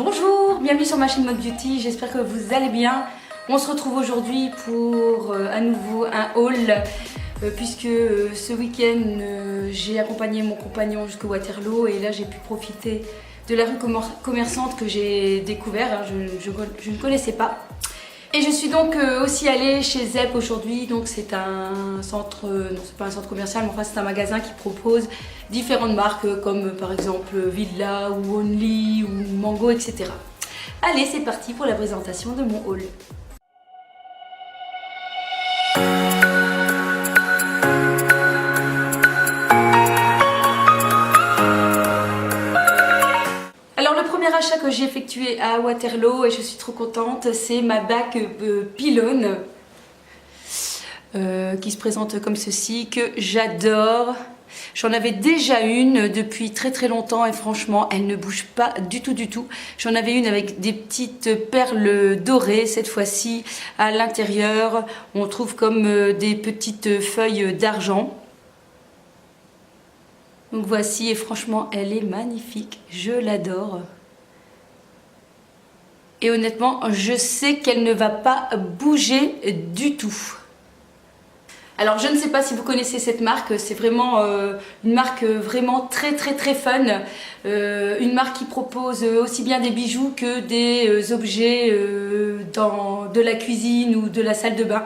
Bonjour, bienvenue sur ma chaîne Mode Beauty, j'espère que vous allez bien. On se retrouve aujourd'hui pour à nouveau un haul puisque ce week-end j'ai accompagné mon compagnon jusqu'au Waterloo et là j'ai pu profiter de la rue commerçante que j'ai découvert, je ne connaissais pas. Et je suis donc aussi allée chez Zepp aujourd'hui, donc c'est un centre, non c'est pas un centre commercial, mais enfin c'est un magasin qui propose différentes marques comme par exemple Villa ou Only ou Mango, etc. Allez, c'est parti pour la présentation de mon haul. Achat que j'ai effectué à Waterloo et je suis trop contente, c'est ma bague Pylone qui se présente comme ceci, que j'adore. J'en avais déjà une depuis très longtemps et franchement elle ne bouge pas du tout. J'en avais une avec des petites perles dorées, cette fois-ci à l'intérieur on trouve comme des petites feuilles d'argent. Donc voici, et franchement elle est magnifique, je l'adore. Et honnêtement, je sais qu'elle ne va pas bouger du tout. Alors je ne sais pas si vous connaissez cette marque, c'est vraiment une marque vraiment très fun. Une marque qui propose aussi bien des bijoux que des objets de la cuisine ou de la salle de bain,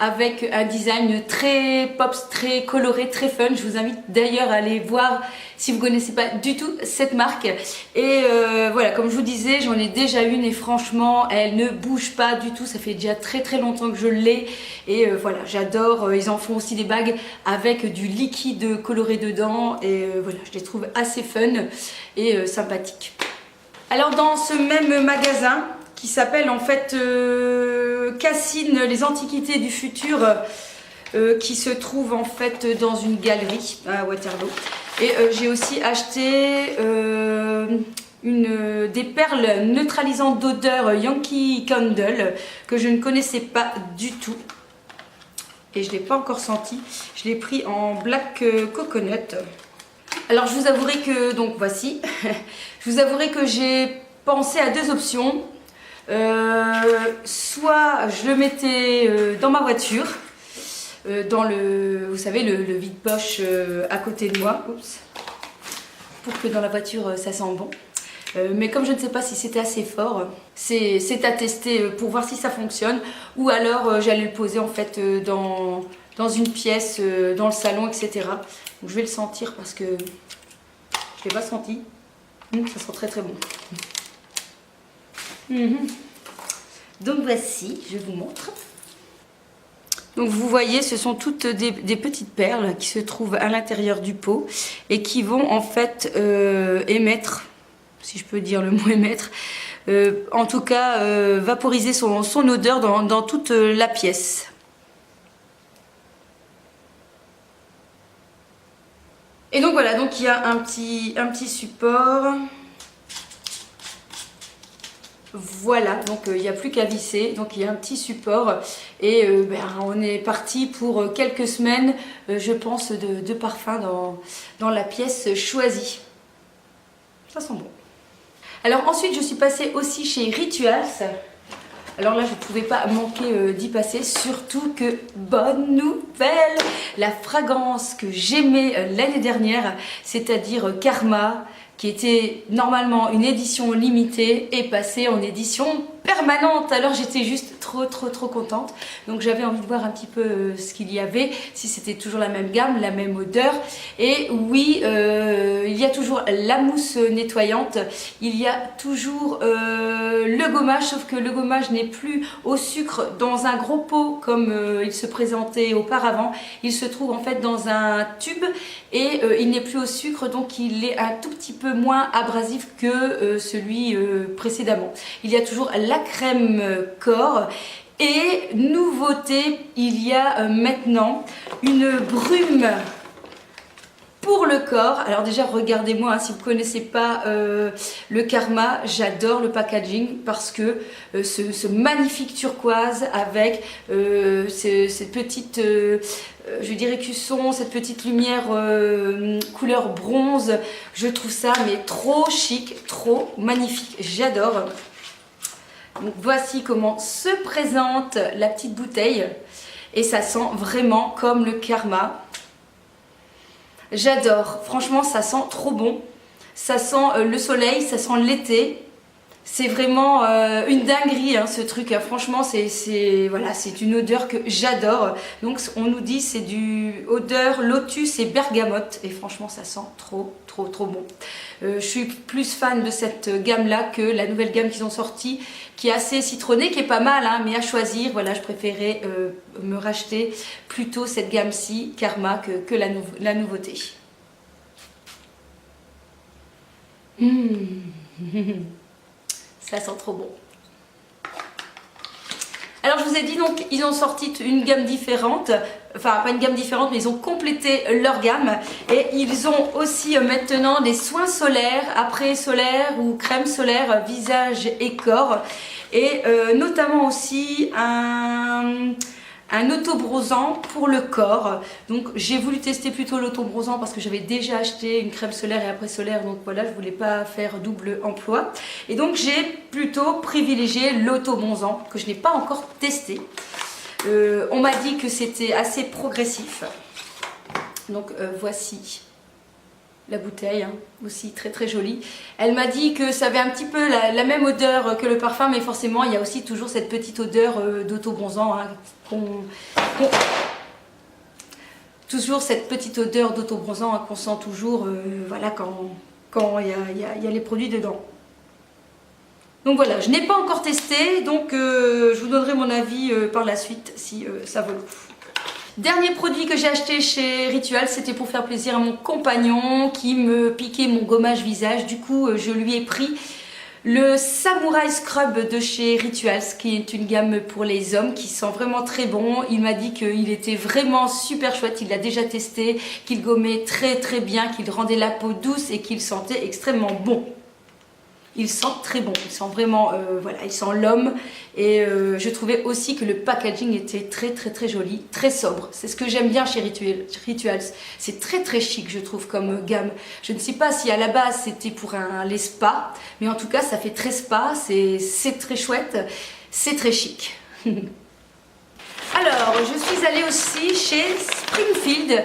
avec un design très pops, très coloré, très fun. Je vous invite d'ailleurs à aller voir si vous ne connaissez pas du tout cette marque. Et voilà, comme je vous disais, j'en ai déjà une et franchement, elle ne bouge pas du tout. Ça fait déjà très longtemps que je l'ai. Et voilà, j'adore. Ils en font aussi des bagues avec du liquide coloré dedans. Et voilà, je les trouve assez fun et sympathiques. Alors dans ce même magasin, qui s'appelle en fait Cassine, les antiquités du futur, qui se trouve en fait dans une galerie à Waterloo. Et j'ai aussi acheté des perles neutralisantes d'odeur Yankee Candle que je ne connaissais pas du tout. Et je ne l'ai pas encore senti. Je l'ai pris en Black Coconut. Alors je vous avouerai que, donc voici, je vous avouerai que j'ai pensé à deux options. Soit je le mettais dans ma voiture, dans le, vous savez, le vide-poche à côté de moi, oups, pour que dans la voiture ça sent bon. Mais comme je ne sais pas si c'était assez fort, c'est à tester pour voir si ça fonctionne. Ou alors j'allais le poser en fait dans une pièce, dans le salon, etc. Donc je vais le sentir parce que je ne l'ai pas senti. Ça sent très bon. Donc voici, je vous montre. Donc vous voyez, ce sont toutes des petites perles qui se trouvent à l'intérieur du pot et qui vont en fait émettre, si je peux dire le mot émettre, en tout cas vaporiser son odeur dans toute la pièce. Et donc voilà, donc il y a un petit support. Voilà, donc il n'y a plus qu'à visser, donc il y a un petit support et on est parti pour quelques semaines, je pense, de parfum dans la pièce choisie. Ça sent bon. Alors ensuite, je suis passée aussi chez Rituals. Alors là, je ne pouvais pas manquer d'y passer, surtout que, bonne nouvelle, la fragrance que j'aimais l'année dernière, c'est-à-dire Karma, qui était normalement une édition limitée, est passée en édition permanente. Alors j'étais juste trop contente. Donc j'avais envie de voir un petit peu ce qu'il y avait, si c'était toujours la même gamme, la même odeur. Et oui, il y a toujours la mousse nettoyante, il y a toujours le gommage, sauf que le gommage n'est plus au sucre dans un gros pot comme il se présentait auparavant. Il se trouve en fait dans un tube et il n'est plus au sucre, donc il est un tout petit peu moins abrasif que celui précédemment. Il y a toujours la crème corps. Et nouveauté, il y a maintenant une brume Pour le corps, alors déjà regardez-moi, hein, si vous ne connaissez pas le Karma, j'adore le packaging parce que ce magnifique turquoise avec cette petite, je dirais cuisson, cette petite lumière couleur bronze, je trouve ça mais trop chic, trop magnifique, j'adore. Donc voici comment se présente la petite bouteille et ça sent vraiment comme le Karma. J'adore, franchement ça sent trop bon, ça sent le soleil, ça sent l'été, c'est vraiment une dinguerie hein, ce truc, franchement voilà, c'est une odeur que j'adore, donc on nous dit c'est du odeur lotus et bergamote et franchement ça sent trop bon. Je suis plus fan de cette gamme là que la nouvelle gamme qu'ils ont sortie qui est assez citronnée, qui est pas mal hein, mais à choisir, voilà je préférais me racheter plutôt cette gamme-ci Karma que la nouveauté. Ça sent trop bon. Alors je vous ai dit donc ils ont sorti une gamme différente, enfin pas une gamme différente mais ils ont complété leur gamme et ils ont aussi maintenant des soins solaires, après solaire ou crème solaire visage et corps et notamment aussi un auto-bronzant pour le corps. Donc j'ai voulu tester plutôt l'auto-bronzant parce que j'avais déjà acheté une crème solaire et après solaire, donc voilà, je voulais pas faire double emploi. Et donc j'ai plutôt privilégié l'auto-bronzant que je n'ai pas encore testé. On m'a dit que c'était assez progressif. Donc voici la bouteille, hein, aussi très jolie. Elle m'a dit que ça avait un petit peu la même odeur que le parfum, mais forcément il y a aussi toujours cette petite odeur d'auto-bronzant, hein, toujours cette petite odeur d'auto-bronzant hein, qu'on sent toujours voilà, quand il y a les produits dedans. Donc voilà, je n'ai pas encore testé, donc je vous donnerai mon avis par la suite si ça vaut le coup. Dernier produit que j'ai acheté chez Rituals, c'était pour faire plaisir à mon compagnon qui me piquait mon gommage visage. Du coup, je lui ai pris le Samurai Scrub de chez Rituals, qui est une gamme pour les hommes qui sent vraiment très bon. Il m'a dit qu'il était vraiment super chouette, il l'a déjà testé, qu'il gommait très bien, qu'il rendait la peau douce et qu'il sentait extrêmement bon. Il sent très bon, il sent vraiment, voilà, il sent l'homme et je trouvais aussi que le packaging était très joli, très sobre. C'est ce que j'aime bien chez Rituals, c'est très chic je trouve comme gamme. Je ne sais pas si à la base c'était pour les spas, mais en tout cas ça fait très spa, c'est très chouette, c'est très chic. Alors, je suis allée aussi chez Springfield.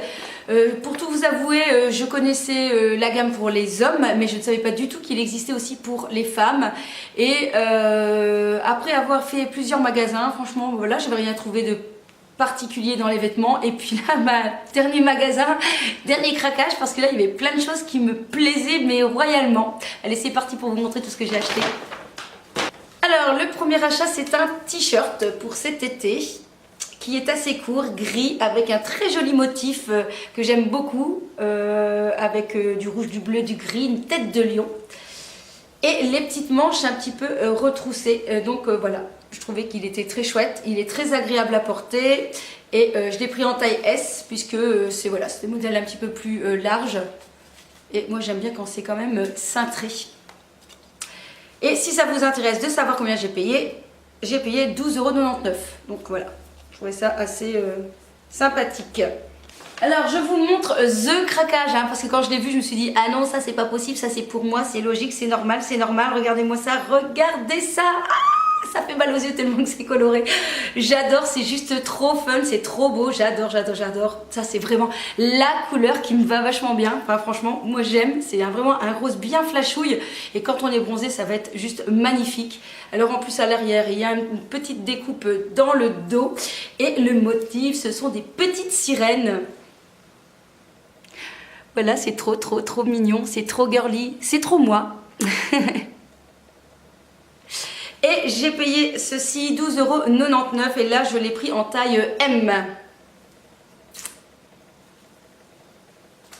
Pour tout vous avouer, je connaissais la gamme pour les hommes, mais je ne savais pas du tout qu'il existait aussi pour les femmes. Et après avoir fait plusieurs magasins, franchement, voilà, je n'avais rien trouvé de particulier dans les vêtements. Et puis là, dernier magasin, dernier craquage, parce que là, il y avait plein de choses qui me plaisaient, mais royalement. Allez, c'est parti pour vous montrer tout ce que j'ai acheté. Alors, le premier achat, c'est un t-shirt pour cet été, qui est assez court, gris, avec un très joli motif que j'aime beaucoup, avec du rouge, du bleu, du gris, une tête de lion. Et les petites manches un petit peu retroussées. Donc voilà, je trouvais qu'il était très chouette, il est très agréable à porter. Et je l'ai pris en taille S, puisque c'est voilà, des modèles un petit peu plus larges. Et moi j'aime bien quand c'est quand même cintré. Et si ça vous intéresse de savoir combien j'ai payé 12,99 €. Donc voilà. Je trouvais ça assez sympathique. Alors je vous montre The craquage, hein, parce que quand je l'ai vu je me suis dit ah non ça c'est pas possible, ça c'est pour moi, c'est logique, c'est normal, regardez-moi ça, regardez ça, ah, ça fait mal aux yeux tellement que c'est coloré. J'adore, c'est juste trop fun, c'est trop beau, j'adore. Ça c'est vraiment la couleur qui me va vachement bien, enfin franchement moi j'aime, c'est vraiment un rose bien flashouille et quand on est bronzé ça va être juste magnifique. Alors en plus à l'arrière il y a une petite découpe dans le dos et le motif ce sont des petites sirènes. Voilà, c'est trop mignon, c'est trop girly, c'est trop moi. Et j'ai payé ceci 12,99 € et là je l'ai pris en taille M.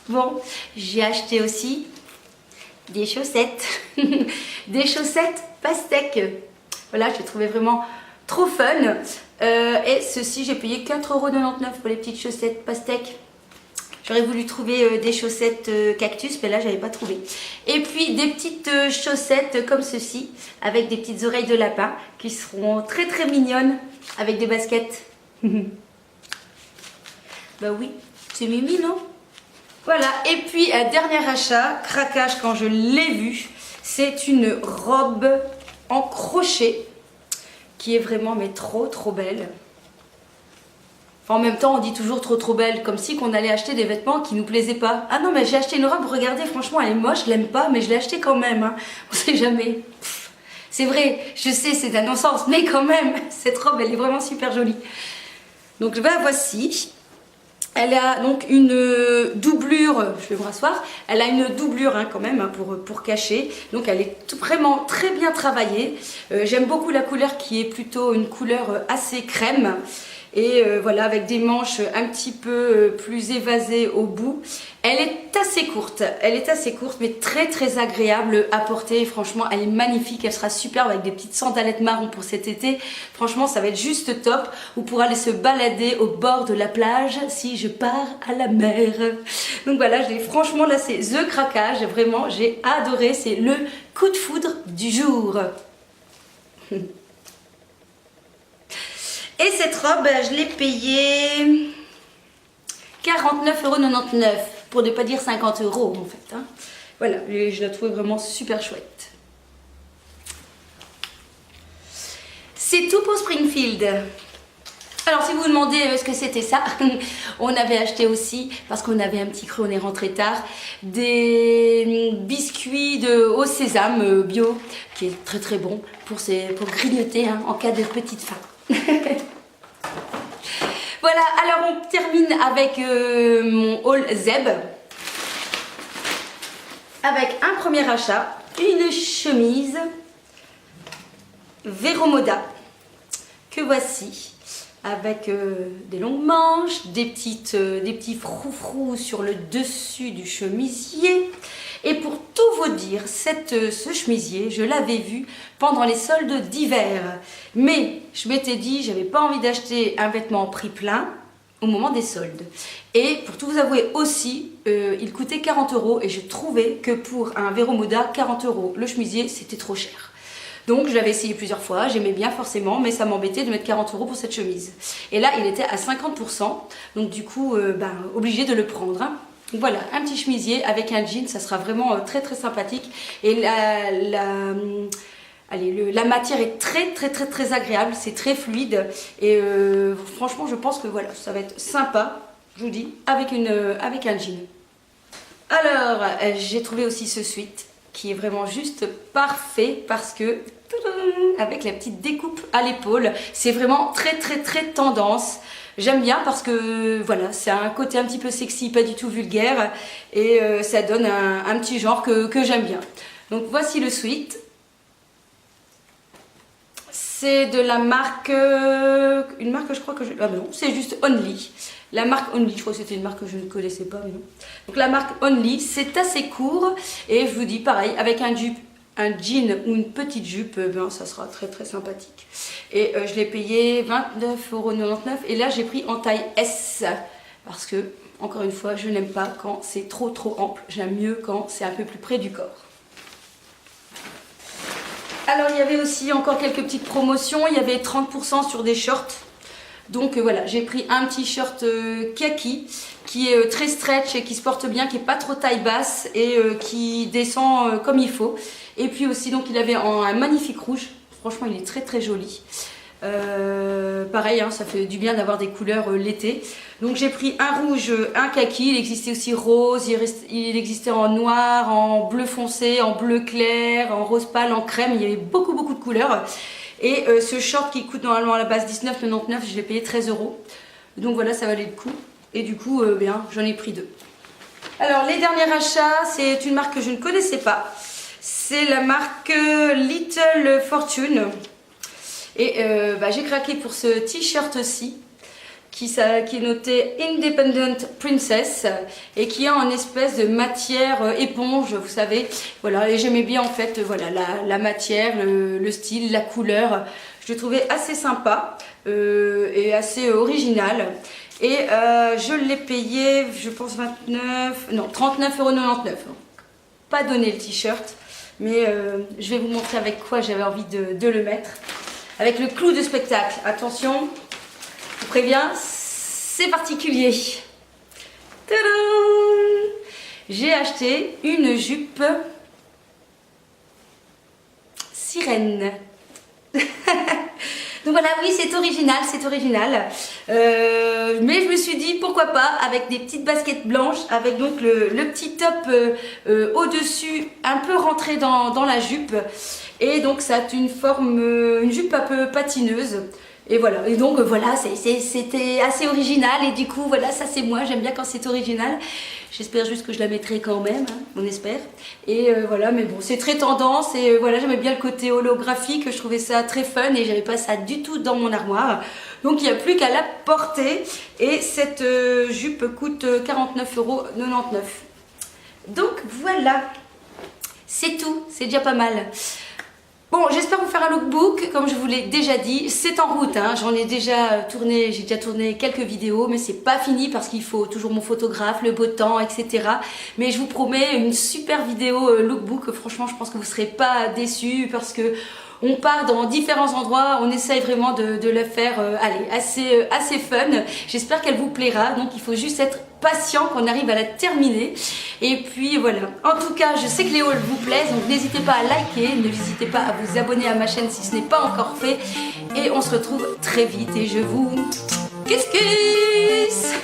Bon, j'ai acheté aussi des chaussettes. Des chaussettes pastèques. Voilà, je les trouvais vraiment trop fun. Et ceci, j'ai payé 4,99 € pour les petites chaussettes pastèques. J'aurais voulu trouver des chaussettes cactus, mais là j'avais pas trouvé. Et puis des petites chaussettes comme ceci, avec des petites oreilles de lapin, qui seront très très mignonnes, avec des baskets. Bah oui, c'est Mimi, non? Voilà, et puis dernier achat, craquage quand je l'ai vu, c'est une robe en crochet qui est vraiment mais trop belle. Enfin, en même temps, on dit toujours trop belle, comme si qu'on allait acheter des vêtements qui nous plaisaient pas. Ah non, mais j'ai acheté une robe, regardez, franchement, elle est moche, je l'aime pas, mais je l'ai achetée quand même, hein. On sait jamais. C'est vrai, je sais, c'est un non-sens, mais quand même, cette robe, elle est vraiment super jolie. Donc, la voici. Elle a donc une doublure, je vais me rasseoir, elle a une doublure hein, quand même hein, pour cacher, donc elle est vraiment très bien travaillée. J'aime beaucoup la couleur qui est plutôt une couleur assez crème. Et voilà, avec des manches un petit peu plus évasées au bout. Elle est assez courte, mais très agréable à porter. Franchement, elle est magnifique, elle sera superbe avec des petites sandalettes marron pour cet été. Franchement, ça va être juste top. Ou pour aller se balader au bord de la plage si je pars à la mer. Donc voilà, franchement là c'est the craquage, vraiment j'ai adoré, c'est le coup de foudre du jour. Et cette robe, je l'ai payée 49,99 €, pour ne pas dire 50 € en fait. Hein. Voilà, et je la trouvais vraiment super chouette. C'est tout pour Springfield. Alors si vous vous demandez ce que c'était ça, on avait acheté aussi, parce qu'on avait un petit creux, on est rentré tard, des biscuits au sésame bio, qui est très bon pour grignoter hein, en cas de petite faim. Voilà, alors on termine avec mon haul Zeb, avec un premier achat, une chemise Vero Moda que voici, avec des longues manches, des petits froufrous sur le dessus du chemisier. Et pour tout vous dire, ce chemisier, je l'avais vu pendant les soldes d'hiver. Mais je m'étais dit, j'avais pas envie d'acheter un vêtement en prix plein au moment des soldes. Et pour tout vous avouer aussi, il coûtait 40 € et je trouvais que pour un Vero Moda, 40 € le chemisier, c'était trop cher. Donc je l'avais essayé plusieurs fois, j'aimais bien forcément, mais ça m'embêtait de mettre 40 € pour cette chemise. Et là, il était à 50%, donc du coup, obligé de le prendre. Hein. Donc voilà, un petit chemisier avec un jean, ça sera vraiment très sympathique. Et la matière est très agréable, c'est très fluide. Et franchement, je pense que voilà, ça va être sympa, je vous dis, avec un jean. Alors, j'ai trouvé aussi ce sweat qui est vraiment juste parfait parce que avec la petite découpe à l'épaule, c'est vraiment très tendance. J'aime bien parce que voilà, c'est un côté un petit peu sexy, pas du tout vulgaire, et ça donne un petit genre que j'aime bien. Donc voici le sweat. C'est de la marque, une marque je crois que je... Ah non, c'est juste Only. La marque Only, je crois que c'était une marque que je ne connaissais pas, mais non. Donc la marque Only, c'est assez court, et je vous dis pareil, avec un jean ou une petite jupe, ça sera très sympathique. Et je l'ai payé 29,99 €, et là j'ai pris en taille S, parce que, encore une fois, je n'aime pas quand c'est trop ample, j'aime mieux quand c'est un peu plus près du corps. Alors il y avait aussi encore quelques petites promotions, il y avait 30% sur des shorts. Donc voilà, j'ai pris un petit shirt kaki qui est très stretch et qui se porte bien, qui n'est pas trop taille basse et qui descend comme il faut. Et puis aussi, donc il avait un magnifique rouge, franchement il est très joli. Pareil, hein, ça fait du bien d'avoir des couleurs l'été. Donc j'ai pris un rouge, un kaki, il existait aussi rose, il existait en noir, en bleu foncé, en bleu clair, en rose pâle, en crème, il y avait beaucoup de couleurs. Et ce short qui coûte normalement à la base 19,99 €, je l'ai payé 13 €. Donc voilà, ça valait le coup. Et du coup, j'en ai pris 2. Alors les derniers achats, c'est une marque que je ne connaissais pas. C'est la marque Little Fortune. Et j'ai craqué pour ce t-shirt-ci, qui est noté Independent Princess, et qui a en espèce de matière éponge, vous savez. Voilà, et j'aimais bien en fait voilà, la matière, le style, la couleur. Je le trouvais assez sympa et assez original. Et je l'ai payé, je pense 39,99 €. Pas donné le t-shirt, mais je vais vous montrer avec quoi j'avais envie de le mettre. Avec le clou de spectacle. Attention, je vous préviens, c'est particulier. Tadam! J'ai acheté une jupe sirène. Donc voilà, oui, c'est original, c'est original. Mais je me suis dit, pourquoi pas, avec des petites baskets blanches, avec donc le petit top au-dessus, un peu rentré dans la jupe. Et donc ça a une forme, une jupe un peu patineuse. Et voilà, et donc voilà, c'était assez original. Et du coup, voilà, ça c'est moi, j'aime bien quand c'est original. J'espère juste que je la mettrai quand même, hein, on espère. Et voilà, mais bon, c'est très tendance. Et voilà, j'aimais bien le côté holographique, je trouvais ça très fun. Et j'avais pas ça du tout dans mon armoire. Donc il n'y a plus qu'à la porter. Et cette jupe coûte 49,99 €. Donc voilà, c'est tout, c'est déjà pas mal. Bon, j'espère vous faire un lookbook, comme je vous l'ai déjà dit, c'est en route, hein. J'en ai déjà tourné, j'ai déjà tourné quelques vidéos, mais c'est pas fini parce qu'il faut toujours mon photographe, le beau temps, etc. Mais je vous promets une super vidéo lookbook, franchement je pense que vous serez pas déçus parce que on part dans différents endroits, on essaye vraiment de la faire assez fun. J'espère qu'elle vous plaira, donc il faut juste être patient qu'on arrive à la terminer. Et puis voilà, en tout cas je sais que les hauls vous plaisent, donc n'hésitez pas à liker, n'hésitez pas à vous abonner à ma chaîne si ce n'est pas encore fait. Et on se retrouve très vite et je vous kiss kiss.